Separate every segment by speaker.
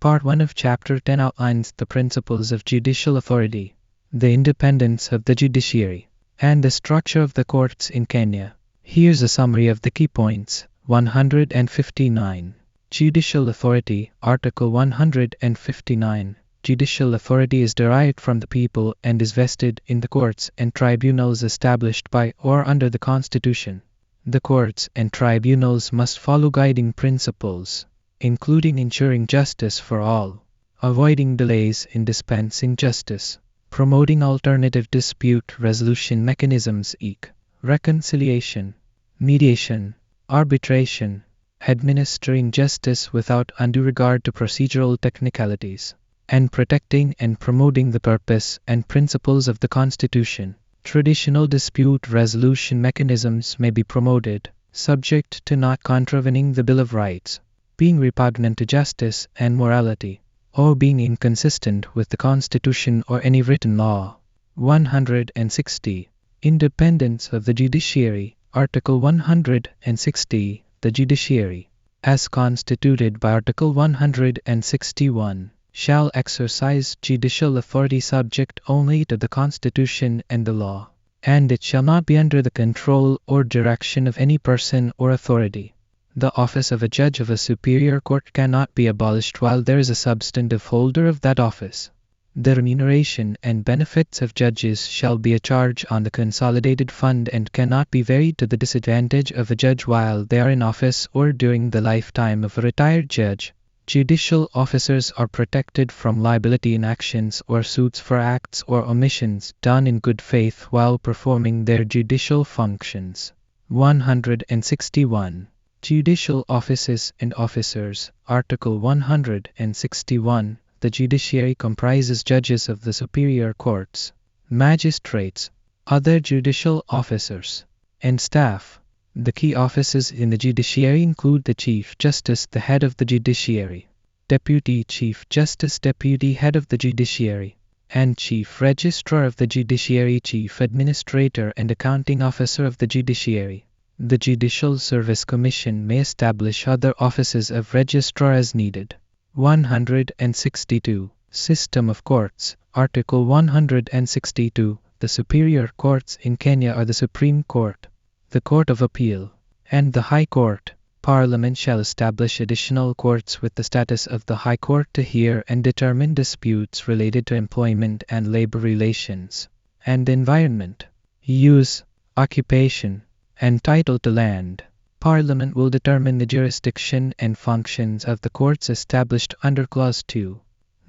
Speaker 1: Part 1 of Chapter 10 outlines the principles of judicial authority, the independence of the judiciary, and the structure of the courts in Kenya. Here's a summary of the key points. 159. Judicial authority. Article 159. Judicial authority is derived from the people and is vested in the courts and tribunals established by or under the Constitution. The courts and tribunals must follow guiding principles, including ensuring justice for all, avoiding delays in dispensing justice, promoting alternative dispute resolution mechanisms e.g., reconciliation, mediation, arbitration, administering justice without undue regard to procedural technicalities, and protecting and promoting the purpose and principles of the Constitution. Traditional dispute resolution mechanisms may be promoted, subject to not contravening the Bill of Rights, being repugnant to justice and morality, or being inconsistent with the Constitution or any written law. 160. Independence of the judiciary. Article 160. The judiciary, as constituted by Article 161, shall exercise judicial authority subject only to the Constitution and the law, and it shall not be under the control or direction of any person or authority. The office of a judge of a superior court cannot be abolished while there is a substantive holder of that office. The remuneration and benefits of judges shall be a charge on the consolidated fund and cannot be varied to the disadvantage of a judge while they are in office or during the lifetime of a retired judge. Judicial officers are protected from liability in actions or suits for acts or omissions done in good faith while performing their judicial functions. 161. Judicial offices and officers. Article 161. The judiciary comprises judges of the superior courts, magistrates, other judicial officers, and staff. The key offices in the judiciary include the Chief Justice, the head of the judiciary, Deputy Chief Justice, Deputy Head of the Judiciary, and Chief Registrar of the Judiciary, Chief Administrator and Accounting Officer of the Judiciary. The Judicial Service Commission may establish other offices of registrar as needed. 162. System of courts. Article 162. The superior courts in Kenya are the Supreme Court, the Court of Appeal, and the High Court. Parliament shall establish additional courts with the status of the High Court to hear and determine disputes related to employment and labor relations, and environment, use, occupation, and title to land. Parliament will determine the jurisdiction and functions of the courts established under Clause 2.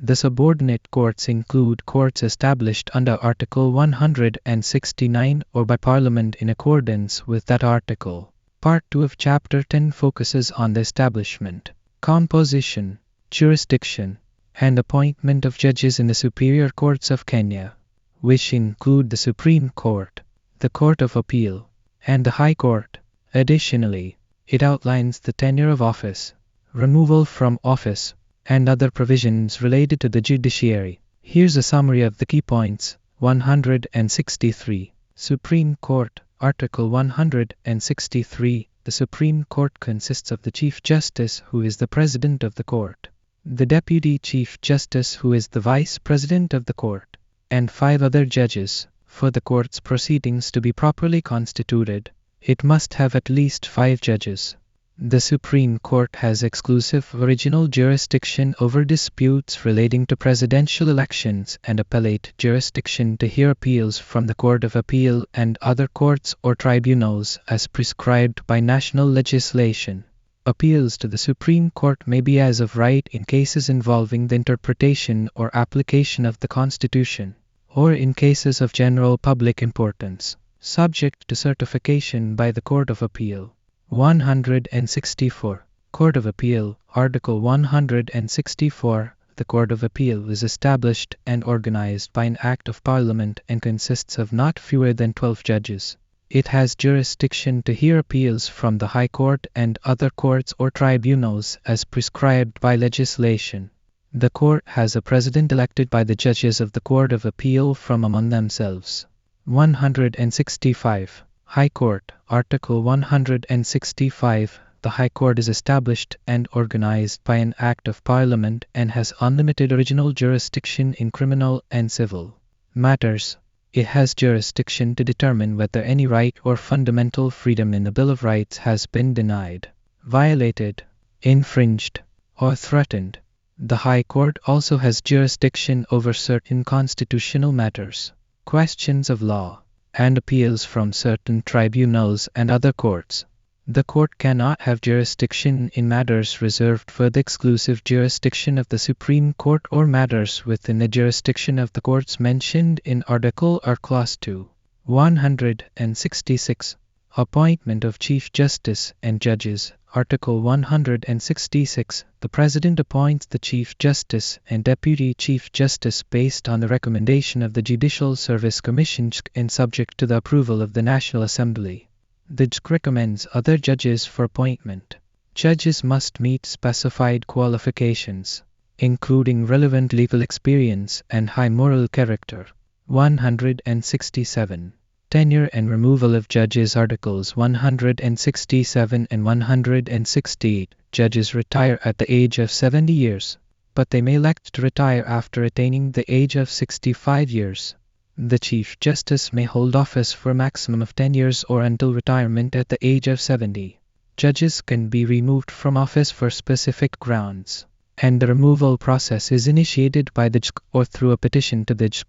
Speaker 1: The subordinate courts include courts established under Article 169 or by Parliament in accordance with that article. Part 2 of Chapter 10 focuses on the establishment, composition, jurisdiction, and appointment of judges in the superior courts of Kenya, which include the Supreme Court, the Court of Appeal, and the High Court. Additionally, it outlines the tenure of office, removal from office, and other provisions related to the judiciary. Here's a summary of the key points. 163. Supreme Court. Article 163. The Supreme Court consists of the Chief Justice, who is the President of the Court, the Deputy Chief Justice, who is the Vice President of the Court, and 5 other judges. For the court's proceedings to be properly constituted, it must have at least 5 judges. The Supreme Court has exclusive original jurisdiction over disputes relating to presidential elections and appellate jurisdiction to hear appeals from the Court of Appeal and other courts or tribunals as prescribed by national legislation. Appeals to the Supreme Court may be as of right in cases involving the interpretation or application of the Constitution, or in cases of general public importance, subject to certification by the Court of Appeal. 164. Court of Appeal. Article 164. The Court of Appeal is established and organized by an Act of Parliament and consists of not fewer than 12 judges. It has jurisdiction to hear appeals from the High Court and other courts or tribunals as prescribed by legislation. The court has a president elected by the judges of the Court of Appeal from among themselves. 165. High Court. Article 165. the High Court is established and organized by an Act of Parliament and has unlimited original jurisdiction in criminal and civil matters. It has jurisdiction to determine whether any right or fundamental freedom in the Bill of Rights has been denied, violated, infringed, or threatened. The High Court also has jurisdiction over certain constitutional matters, questions of law, and appeals from certain tribunals and other courts. The court cannot have jurisdiction in matters reserved for the exclusive jurisdiction of the Supreme Court or matters within the jurisdiction of the courts mentioned in Article or Clause 2. 166. Appointment of Chief Justice and Judges. Article 166. The President appoints the Chief Justice and Deputy Chief Justice based on the recommendation of the Judicial Service Commission and subject to the approval of the National Assembly. The JC recommends other judges for appointment. Judges must meet specified qualifications, including relevant legal experience and high moral character. 167. Tenure and removal of judges. Articles 167 and 168. Judges retire at the age of 70 years, but they may elect to retire after attaining the age of 65 years. The Chief Justice may hold office for a maximum of 10 years or until retirement at the age of 70. Judges can be removed from office for specific grounds, and the removal process is initiated by the JC or through a petition to the JC.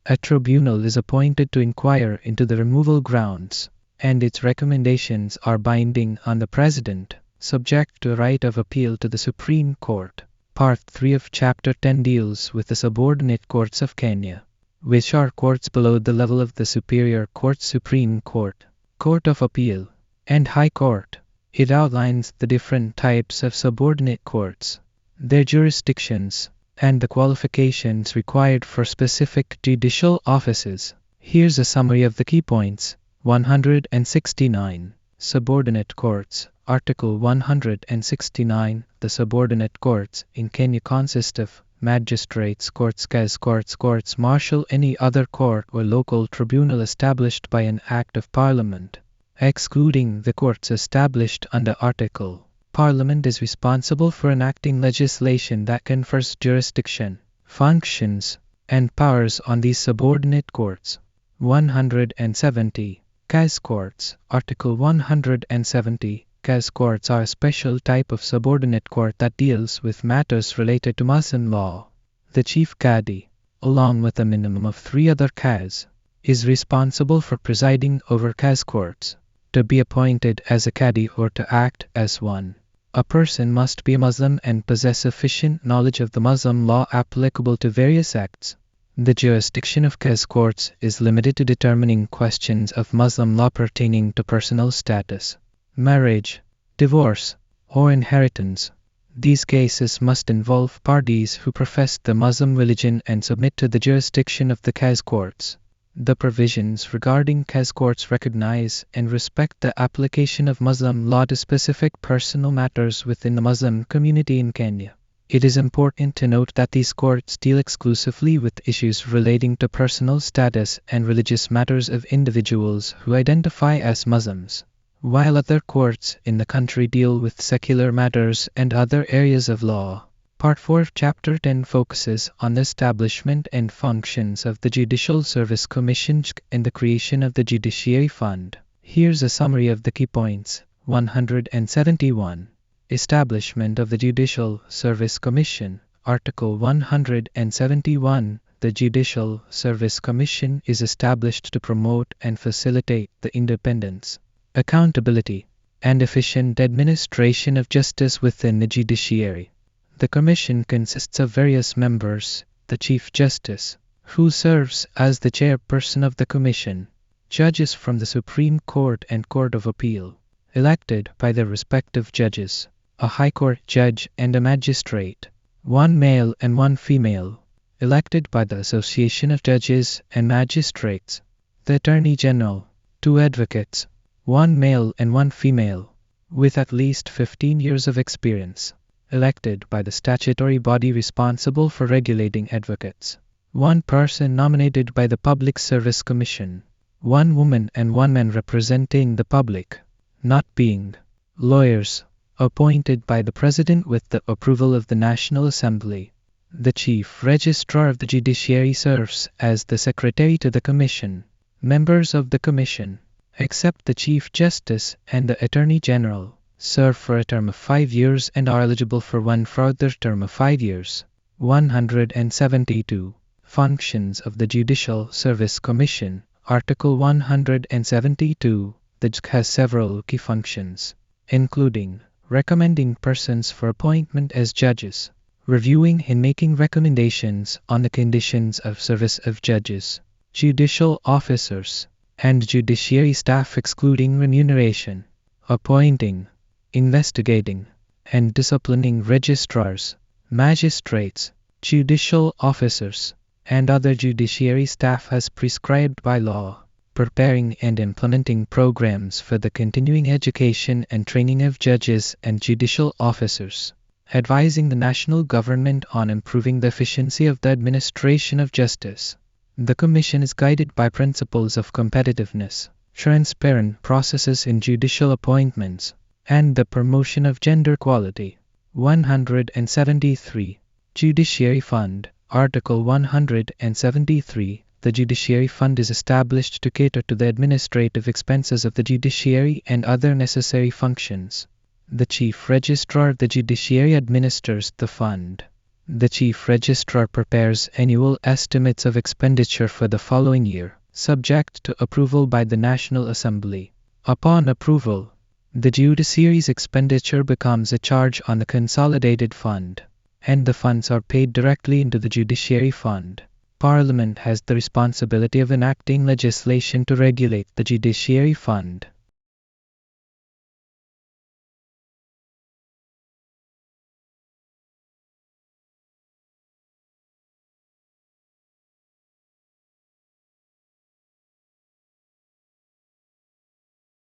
Speaker 1: A tribunal is appointed to inquire into the removal grounds, and its recommendations are binding on the President, subject to a right of appeal to the Supreme Court. Part 3 of Chapter 10 deals with the subordinate courts of Kenya, which are courts below the level of the Superior Court, Supreme Court, Court of Appeal, and High Court. It outlines the different types of subordinate courts, their jurisdictions, and the qualifications required for specific judicial offices. Here's a summary of the key points. 169. Subordinate courts. Article 169. The subordinate courts in Kenya consist of magistrates' courts, case courts, courts martial, any other court or local tribunal established by an Act of Parliament, excluding the courts established under Article. Parliament is responsible for enacting legislation that confers jurisdiction, functions, and powers on these subordinate courts. 170. Case courts. Article 170. Case courts are a special type of subordinate court that deals with matters related to Muslim law. The Chief Qadi, along with a minimum of 3 other Qadis, is responsible for presiding over case courts. To be appointed as a Qadi or to act as one, a person must be a Muslim and possess sufficient knowledge of the Muslim law applicable to various acts. The jurisdiction of case courts is limited to determining questions of Muslim law pertaining to personal status, marriage, divorce, or inheritance. These cases must involve parties who profess the Muslim religion and submit to the jurisdiction of the case courts. The provisions regarding case courts recognize and respect the application of Muslim law to specific personal matters within the Muslim community in Kenya. It is important to note that these courts deal exclusively with issues relating to personal status and religious matters of individuals who identify as Muslims, while other courts in the country deal with secular matters and other areas of law. Part 4 of Chapter 10 focuses on the establishment and functions of the Judicial Service Commission and the creation of the Judiciary Fund. Here's a summary of the key points. 171. Establishment of the Judicial Service Commission. Article 171. The Judicial Service Commission is established to promote and facilitate the independence, accountability, and efficient administration of justice within the judiciary. The Commission consists of various members: the Chief Justice, who serves as the chairperson of the Commission, judges from the Supreme Court and Court of Appeal, elected by their respective judges, a High Court judge and a magistrate, 1 male and 1 female, elected by the Association of Judges and Magistrates, the Attorney General, 2 advocates, 1 male and 1 female, with at least 15 years of experience, elected by the statutory body responsible for regulating advocates, 1 person nominated by the Public Service Commission, 1 woman and 1 man representing the public, not being lawyers, appointed by the President with the approval of the National Assembly. The Chief Registrar of the Judiciary serves as the Secretary to the Commission. Members of the Commission, except the Chief Justice and the Attorney General, serve for a term of 5 years and are eligible for one further term of 5 years. 172. Functions of the Judicial Service Commission. Article 172. The JSC has several key functions, including recommending persons for appointment as judges, reviewing and making recommendations on the conditions of service of judges, judicial officers, and judiciary staff excluding remuneration, appointing, investigating, and disciplining registrars, magistrates, judicial officers, and other judiciary staff as prescribed by law, preparing and implementing programs for the continuing education and training of judges and judicial officers, advising the national government on improving the efficiency of the administration of justice. The Commission is guided by principles of competitiveness, transparent processes in judicial appointments, and the promotion of gender equality. 173. Judiciary Fund. Article 173. The Judiciary Fund is established to cater to the administrative expenses of the judiciary and other necessary functions. The Chief Registrar of the Judiciary administers the fund. The Chief Registrar prepares annual estimates of expenditure for the following year, subject to approval by the National Assembly. Upon approval, the judiciary's expenditure becomes a charge on the consolidated fund, and the funds are paid directly into the Judiciary Fund. Parliament has the responsibility of enacting legislation to regulate the Judiciary Fund.